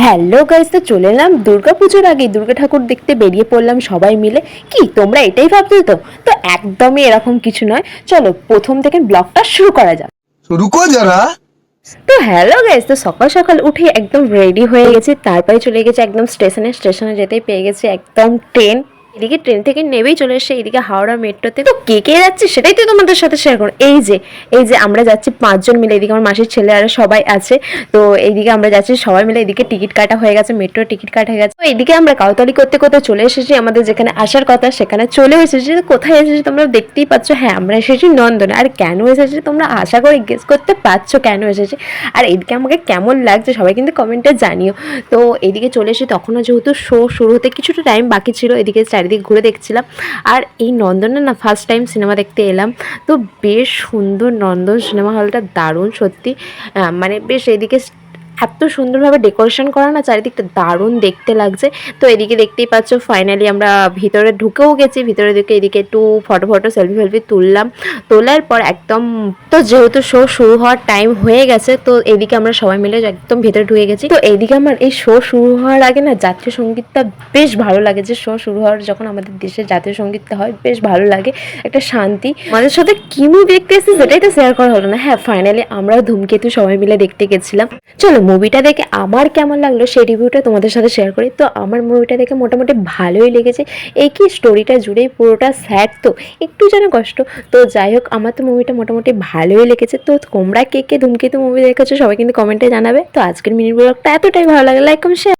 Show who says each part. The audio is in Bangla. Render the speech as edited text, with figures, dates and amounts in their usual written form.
Speaker 1: হ্যালো গাইস, তো চলে এলাম দুর্গাপুজোর আগে দুর্গা ঠাকুর দেখতে বেরিয়ে পড়লাম সবাই মিলে। কি তোমরা এটাই ভাবছো? তো একদমই এরকম কিছু নয়। চলো প্রথম থেকে ব্লগটা শুরু করা যাক।
Speaker 2: तो रुको जरा।
Speaker 1: তো হ্যালো গাইস, তো সকাল সকাল উঠে একদম রেডি হয়ে গেছি, তারপরে চলে গেছি একদম স্টেশনে যেতেই পেয়ে গেছি একদম ট্রেন। এদিকে ট্রেন থেকে নেবেই চলে এসে এদিকে হাওড়া মেট্রোতে। তো কে কে যাচ্ছে সেটাই তো তোমাদের সাথে শেয়ার করো। এই যে আমরা যাচ্ছি 5 জন মিলে, এদিকে আমার মাসির ছেলে আর সবাই আছে। তো এইদিকে আমরা যাচ্ছি সবাই মিলে, এদিকে টিকিট কাটা হয়ে গেছে, মেট্রোর টিকিট কাটা হয়ে গেছে। তো এদিকে আমরা কাউতালি করতে করতে চলে এসেছি আমাদের যেখানে আসার কথা সেখানে চলে এসেছি। তো কোথায় এসেছি তোমরা দেখতেই পাচ্ছ। হ্যাঁ, আমরা এসেছি নন্দনে। আর কেন এসেছি তোমরা আশা করি গেস করতে পারছো কেন এসেছি। আর এদিকে আমাকে কেমন লাগছে সবাই কিন্তু কমেন্টে জানিও। তো এদিকে চলে এসে তখনও যেহেতু শো শুরু হতে কিছুটা টাইম বাকি ছিল, এদিকে চারিদিক ঘুরে দেখছিলাম। আর এই নন্দনে না ফার্স্ট টাইম সিনেমা দেখতে এলাম। তো বেশ সুন্দর নন্দন সিনেমা হলটা, দারুণ সত্যি। মানে বেশ এদিকে এত সুন্দরভাবে ডেকোরেশন করা না, চারিদিকটা দারুণ দেখতে লাগছে। তো এদিকে দেখতেই পাচ্ছ ফাইনালি আমরা ভিতরে ঢুকেও গেছি। ভিতরে ঢুকে এদিকে একটু ফটো সেলফি তুললাম। তোলার পর একদম, তো যেহেতু শো শুরু হওয়ার টাইম হয়ে গেছে, তো এদিকে আমরা সবাই মিলে একদম ভেতরে ঢুকে গেছি। তো এইদিকে আমার এই শো শুরু হওয়ার আগে না জাতীয় সঙ্গীতটা বেশ ভালো লাগে। যে শো শুরু হওয়ার যখন আমাদের দেশের জাতীয় সঙ্গীতটা হয় বেশ ভালো লাগে, একটা শান্তি। আমাদের সাথে কি মুভি দেখতে এসেছি সেটাই তো শেয়ার করা হলো না। হ্যাঁ, ফাইনালি আমরা ধূমকেতু সবাই মিলে দেখতে গেছিলাম। চলো মুভিটা দেখে আমার কেমন লাগলো সেই রিভিউটা তোমাদের সাথে শেয়ার করি। তো আমার মুভিটা দেখে মোটামুটি ভালোই লেগেছে। এই কি স্টোরিটা জুড়েই পুরোটা স্যাড, তো একটু যেন কষ্ট। তো যাই হোক, আমার তো মুভিটা মোটামুটি ভালোই লেগেছে। তো তোমরা কে কে ধূমকেতু মুভি দেখেছো সবাই কিন্তু কমেন্টে জানাবে। তো আজকের মিনি ব্লগটা এতটাই ভালো লাগে, লাইক কমেন্ট শেয়ার।